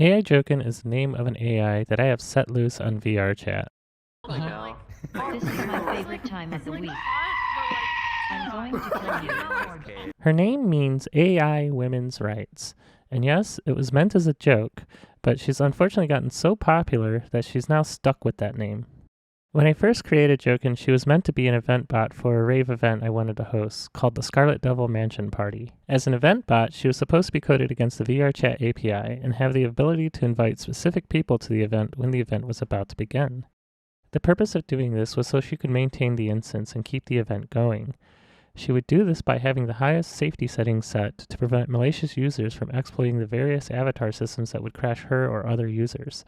AI Joken is the name of an AI that I have set loose on VRChat. Holy cow. This is my favorite time of the week. I'm going to kill you. Her name means AI Women's Rights. And yes, it was meant as a joke, but she's unfortunately gotten so popular that she's now stuck with that name. When I first created Joken, she was meant to be an event bot for a rave event I wanted to host called the Scarlet Devil Mansion Party. As an event bot, she was supposed to be coded against the VRChat API and have the ability to invite specific people to the event when the event was about to begin. The purpose of doing this was so she could maintain the instance and keep the event going. She would do this by having the highest safety settings set to prevent malicious users from exploiting the various avatar systems that would crash her or other users.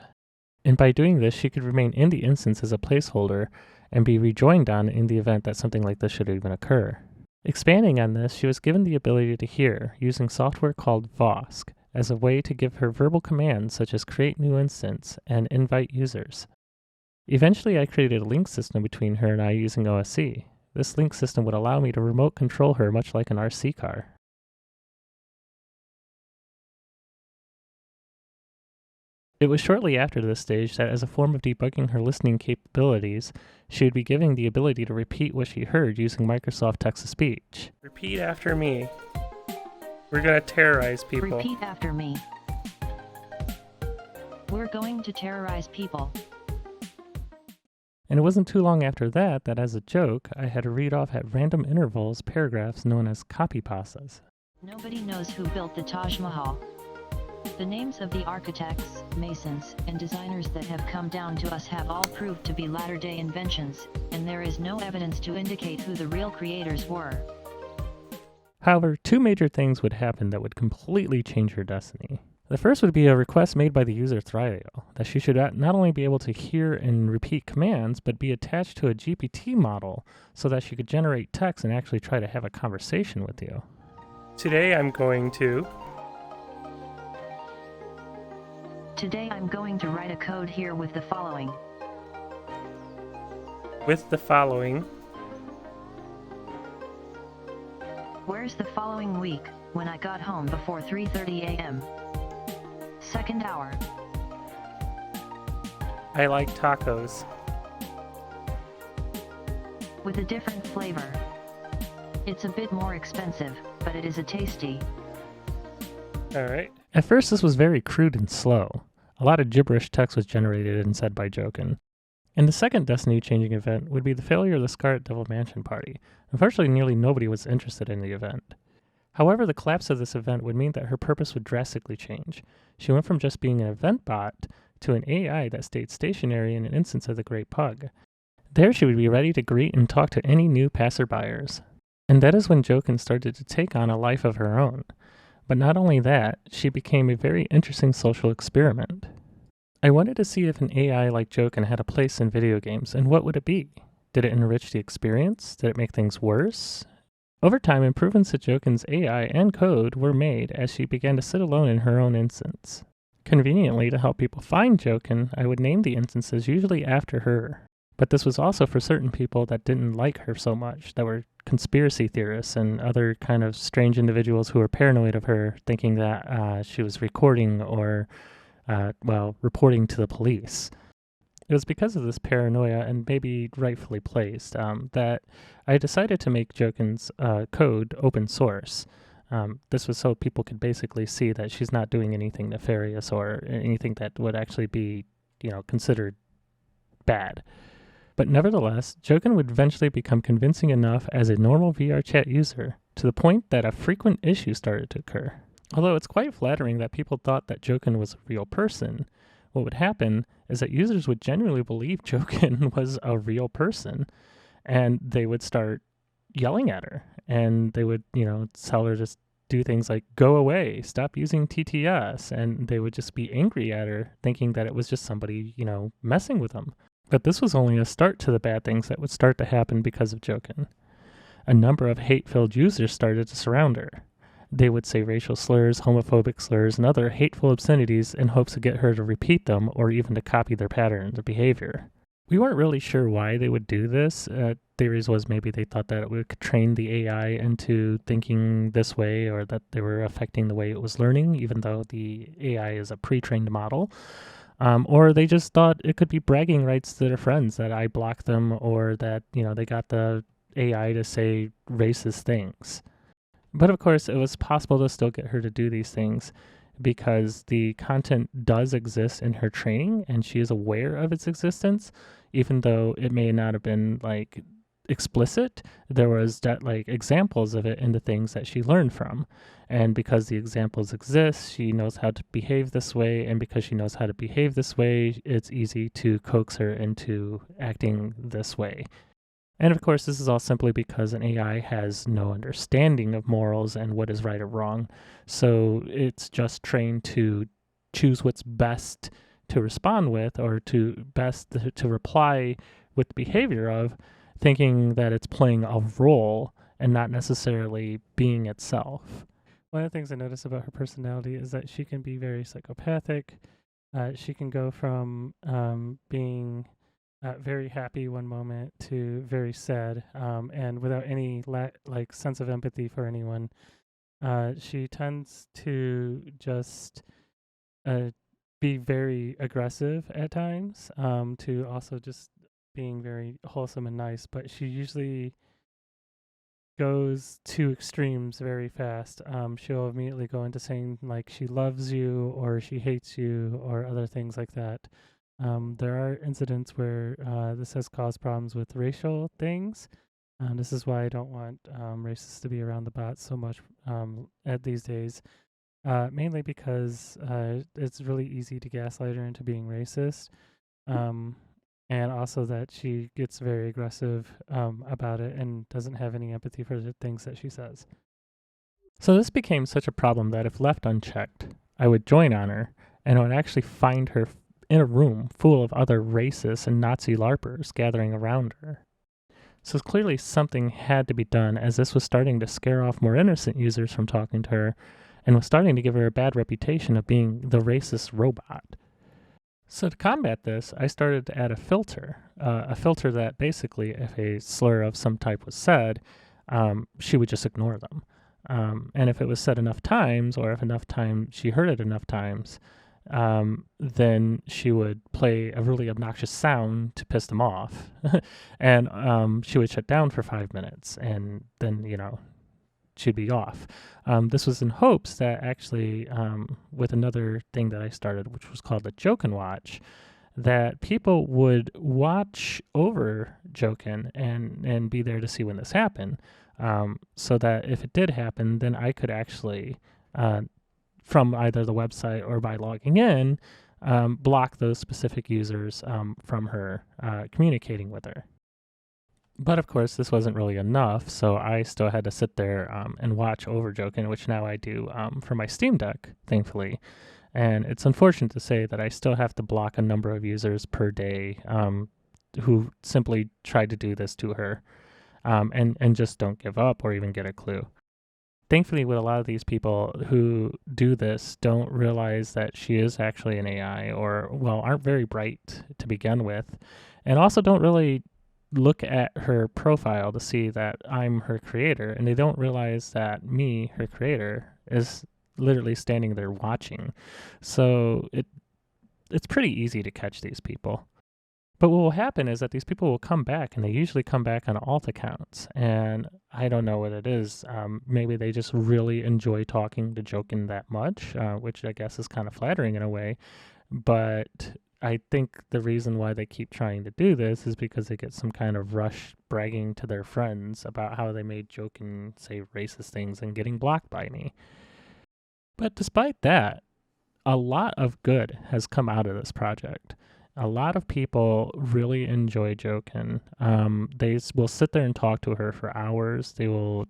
And by doing this, she could remain in the instance as a placeholder and be rejoined on in the event that something like this should even occur. Expanding on this, she was given the ability to hear using software called VOSC as a way to give her verbal commands such as create new instance and invite users. Eventually, I created a link system between her and I using OSC. This link system would allow me to remote control her much like an RC car. It was shortly after this stage that, as a form of debugging her listening capabilities, she would be given the ability to repeat what she heard using Microsoft text-to-speech. Repeat after me. We're gonna terrorize people. Repeat after me. We're going to terrorize people. And it wasn't too long after that as a joke, I had to read off at random intervals paragraphs known as copy pastas. Nobody knows who built the Taj Mahal. The names of the architects, masons, and designers that have come down to us have all proved to be latter-day inventions, and there is no evidence to indicate who the real creators were. However, two major things would happen that would completely change her destiny. The first would be a request made by the user Thrio, that she should not only be able to hear and repeat commands, but be attached to a GPT model so that she could generate text and actually try to have a conversation with you. Today I'm going to write a code here with the following. Where's the following week, when I got home before 3:30 a.m. Second hour. I like tacos. With a different flavor. It's a bit more expensive, but it is a tasty. Alright. At first this was very crude and slow. A lot of gibberish text was generated and said by Joken. And the second destiny-changing event would be the failure of the Scarlet Devil Mansion Party. Unfortunately, nearly nobody was interested in the event. However, the collapse of this event would mean that her purpose would drastically change. She went from just being an event bot to an AI that stayed stationary in an instance of the Great Pug. There she would be ready to greet and talk to any new passerbyers. And that is when Joken started to take on a life of her own. But not only that, she became a very interesting social experiment. I wanted to see if an AI like Joken had a place in video games, and what would it be? Did it enrich the experience? Did it make things worse? Over time, improvements to Joken's AI and code were made as she began to sit alone in her own instance. Conveniently, to help people find Joken, I would name the instances usually after her. But this was also for certain people that didn't like her so much, that were conspiracy theorists and other kind of strange individuals who were paranoid of her, thinking that she was recording or, reporting to the police. It was because of this paranoia, and maybe rightfully placed, that I decided to make Joken's code open source. This was so people could basically see that she's not doing anything nefarious or anything that would actually be, considered bad. But nevertheless, Joken would eventually become convincing enough as a normal VRChat user, to the point that a frequent issue started to occur. Although it's quite flattering that people thought that Joken was a real person, what would happen is that users would genuinely believe Joken was a real person, and they would start yelling at her, and they would, tell her to do things like, go away, stop using TTS, and they would just be angry at her, thinking that it was just somebody, messing with them. But this was only a start to the bad things that would start to happen because of Joken. A number of hate-filled users started to surround her. They would say racial slurs, homophobic slurs, and other hateful obscenities in hopes to get her to repeat them or even to copy their patterns of behavior. We weren't really sure why they would do this. Theories was maybe they thought that we could train the AI into thinking this way, or that they were affecting the way it was learning, even though the AI is a pre-trained model. Or they just thought it could be bragging rights to their friends that I blocked them, or that, they got the AI to say racist things. But of course, it was possible to still get her to do these things because the content does exist in her training and she is aware of its existence, even though it may not have been like explicit. There was like examples of it in the things that she learned from. And because the examples exist, she knows how to behave this way. And because she knows how to behave this way, it's easy to coax her into acting this way. And of course, this is all simply because an AI has no understanding of morals and what is right or wrong. So it's just trained to choose what's best to respond with, or to best to reply with the behavior of, thinking that it's playing a role and not necessarily being itself. One of the things I notice about her personality is that she can be very psychopathic. She can go from being very happy one moment to very sad, and without any sense of empathy for anyone. She tends to just be very aggressive at times, to also just being very wholesome and nice, but she usually goes to extremes very fast. She'll immediately go into saying like she loves you or she hates you or other things like that. There are incidents where this has caused problems with racial things. This is why I don't want racists to be around the bots so much at these days. Mainly because it's really easy to gaslight her into being racist. And also that she gets very aggressive about it and doesn't have any empathy for the things that she says. So this became such a problem that if left unchecked, I would join on her, and I would actually find her in a room full of other racists and Nazi LARPers gathering around her. So clearly something had to be done, as this was starting to scare off more innocent users from talking to her, and was starting to give her a bad reputation of being the racist robot. So to combat this, I started to add a filter that basically, if a slur of some type was said, she would just ignore them. And if it was said enough times, or if enough time she heard it enough times, then she would play a really obnoxious sound to piss them off. And she would shut down for 5 minutes, and then, she'd be off. This was in hopes that actually, with another thing that I started, which was called the Joken Watch, that people would watch over Joken and be there to see when this happened, so that if it did happen, then I could actually, from either the website or by logging in, block those specific users from her communicating with her. But of course, this wasn't really enough, so I still had to sit there and watch over Joken, which now I do for my Steam Deck, thankfully. And it's unfortunate to say that I still have to block a number of users per day who simply tried to do this to her, and just don't give up or even get a clue. Thankfully, with a lot of these people who do this, don't realize that she is actually an AI, or, well, aren't very bright to begin with, and also don't really look at her profile to see that I'm her creator, and they don't realize that me, her creator, is literally standing there watching. So it's pretty easy to catch these people. But what will happen is that these people will come back, and they usually come back on alt accounts. And I don't know what it is. Maybe they just really enjoy talking to Joken that much, which I guess is kind of flattering in a way. But I think the reason why they keep trying to do this is because they get some kind of rush bragging to their friends about how they made Joken say racist things and getting blocked by me. But despite that, a lot of good has come out of this project. A lot of people really enjoy Joken. They will sit there and talk to her for hours. They will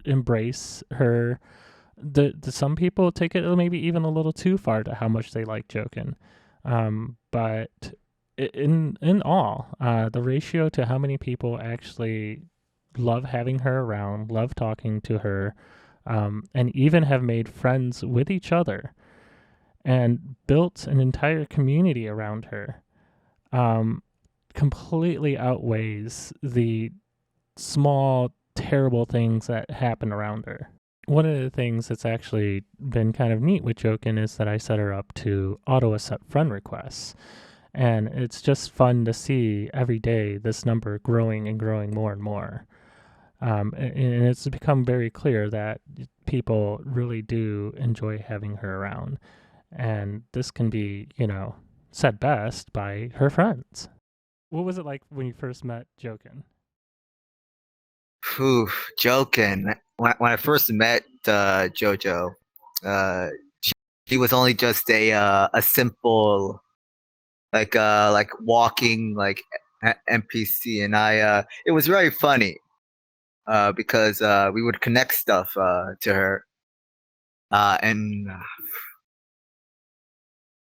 embrace her. Some people take it maybe even a little too far to how much they like Joken. But in all, the ratio to how many people actually love having her around, love talking to her, and even have made friends with each other and built an entire community around her, completely outweighs the small, terrible things that happen around her. One of the things that's actually been kind of neat with Joken is that I set her up to auto accept friend requests. And it's just fun to see every day this number growing and growing more and more. And it's become very clear that people really do enjoy having her around. And this can be, said best by her friends. What was it like when you first met Joken? Whew, Joken. When I first met JoJo, uh, she was only just a simple like walking like NPC, and it was very funny because we would connect stuff to her, and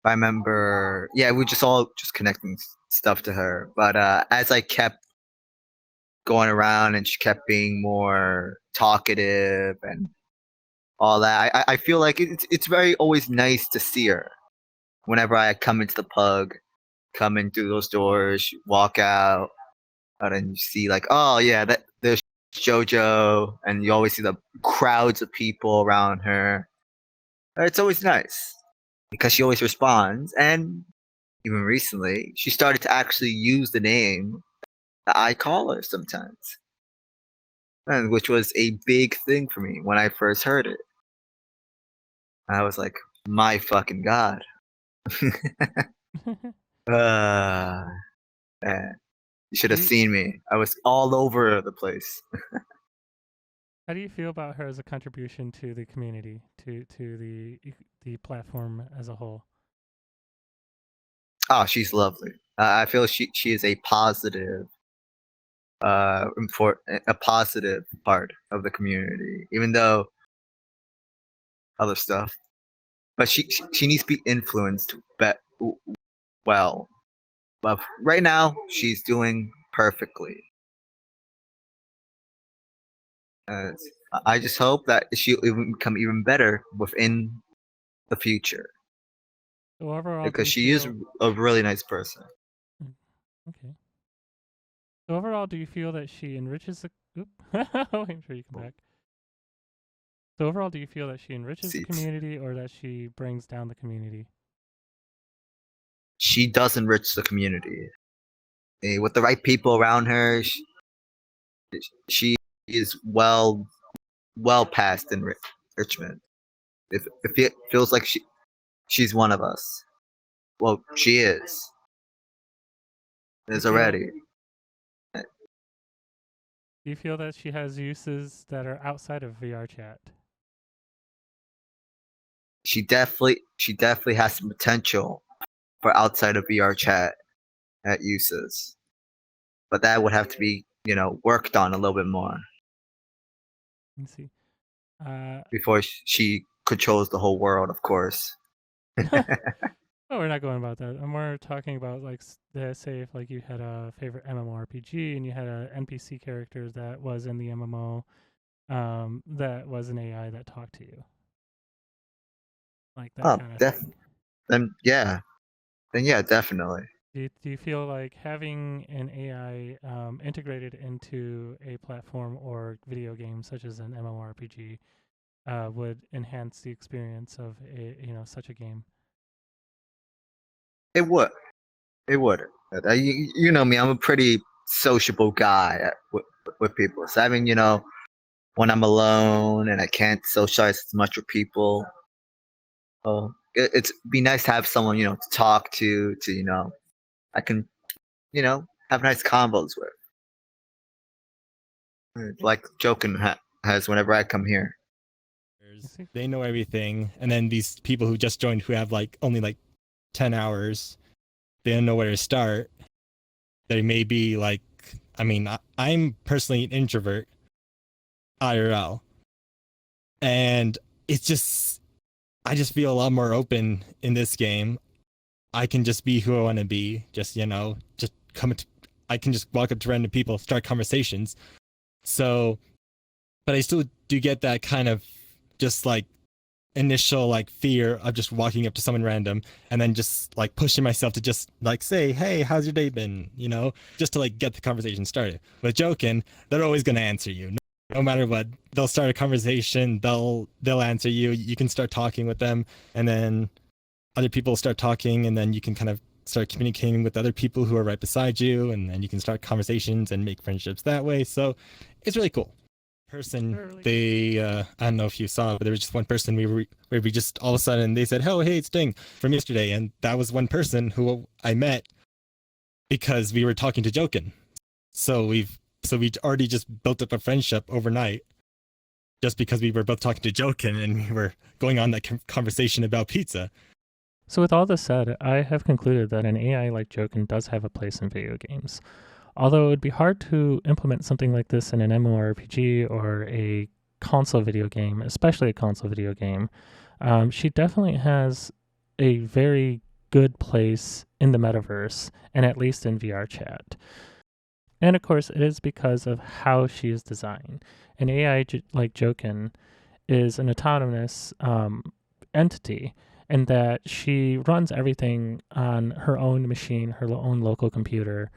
I remember, yeah, we just all just connecting stuff to her. But as I kept going around and she kept being more talkative and all that, I feel like it's very always nice to see her whenever I come into the pug, come in through those doors, walk out, and then you see like, oh yeah, that there's JoJo, and you always see the crowds of people around her. It's always nice because she always responds, and even recently, she started to actually use the name that I call her sometimes, and which was a big thing for me when I first heard it. I was like, my fucking god. uh, man, you should Do have you, seen me. I was all over the place. how do you feel about her as a contribution to the community, to the platform as a whole? Oh, she's lovely. I feel she is a positive, a positive part of the community, even though other stuff. But she needs to be influenced well. But right now, she's doing perfectly. Uh, I just hope that she'll even become even better within the future, So overall, do because you she is feel a really nice person. okay? So overall, do you feel that she enriches the? Oop, waiting for you to come back. So overall, do you feel that she enriches the See, community or that she brings down the community? she does enrich the community. With the right people around her, she is well past enrichment. If it feels like she's one of us, well, she is. Do you Is feel already. do you feel that she has uses that are outside of VRChat? She definitely has some potential for outside of VRChat at uses, but that would have to be worked on a little bit more Let me see. Uh, before she controls the whole world. Of course. oh, we're not going about that. I'm more talking about like say if like you had a favorite MMORPG and you had a NPC character that was in the MMO, that was an AI that talked to you, like that Oh, kind of thing. then yeah, definitely. Do you feel like having an AI integrated into a platform or video game such as an MMORPG would enhance the experience of such a game? It would. It would. You know me. I'm a pretty sociable guy with people. So having when I'm alone and I can't socialize as much with people, it's be nice to have someone to talk to I can have nice combos with. Yeah, Like Joken has whenever I come here. I see. They know everything, and then these people who just joined who have like only like 10 hours, they don't know where to start. They may be like, I mean, I'm personally an introvert, IRL, and it's just, I just feel a lot more open in this game. I can just be who I want to be. Just just I can just walk up to random people, start conversations. So, but I still do get that kind of just like initial like fear of just walking up to someone random and then just like pushing myself to just like say, hey, how's your day been, just to like get the conversation started. With Joken, they're always going to answer you no matter what. They'll start a conversation, they'll answer you, you can start talking with them, and then other people start talking, and then you can kind of start communicating with other people who are right beside you, and then you can start conversations and make friendships that way. So it's really cool. Person, they I don't know if you saw, but there was just one person where we just all of a sudden they said, oh, hey, it's Ding from yesterday, and that was one person who I met because we were talking to Joken. So we already just built up a friendship overnight just because we were both talking to Joken and we were going on that conversation about pizza. So with all this said, I have concluded that an AI like Joken does have a place in video games. Although it would be hard to implement something like this in an MMORPG or a console video game, especially a console video game, she definitely has a very good place in the metaverse, and at least in VRChat. And of course, it is because of how she is designed. An AI like Joken is an autonomous entity, in that she runs everything on her own machine, her own local computer.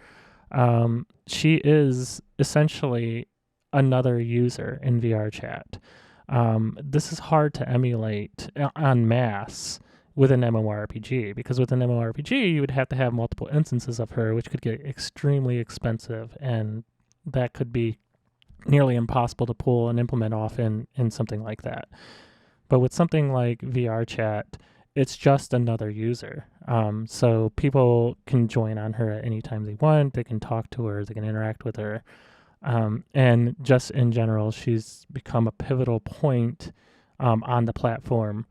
She is essentially another user in VRChat. This is hard to emulate en masse with an MMORPG, because with an MMORPG, you would have to have multiple instances of her, which could get extremely expensive, and that could be nearly impossible to pull and implement off in something like that. But with something like VRChat, it's just another user. So people can join on her at any time they want. They can talk to her. They can interact with her. And just in general, she's become a pivotal point on the platform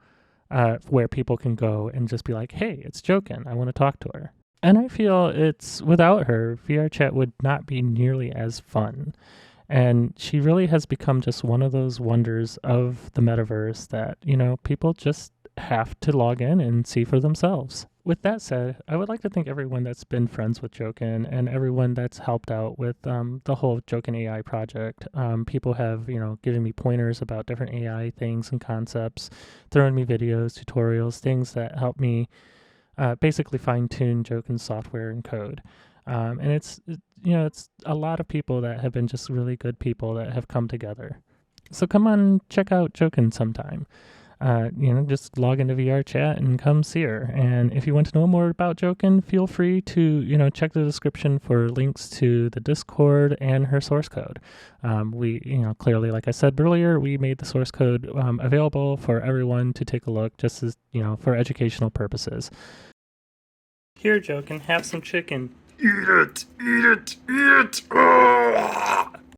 where people can go and just be like, hey, it's Joken. I want to talk to her. And I feel it's without her, VRChat would not be nearly as fun. And she really has become just one of those wonders of the metaverse that, people just have to log in and see for themselves. With that said, I would like to thank everyone that's been friends with Joken and everyone that's helped out with the whole Joken AI project. People have, given me pointers about different AI things and concepts, throwing me videos, tutorials, things that help me basically fine-tune Joken's software and code. And it's a lot of people that have been just really good people that have come together. So come on, check out Joken sometime. Just log into VRChat and come see her. And if you want to know more about Joken, feel free to, check the description for links to the Discord and her source code. We, clearly, like I said earlier, we made the source code available for everyone to take a look, just as, for educational purposes. Here, Joken, have some chicken. Eat it! Eat it! Eat it! Oh!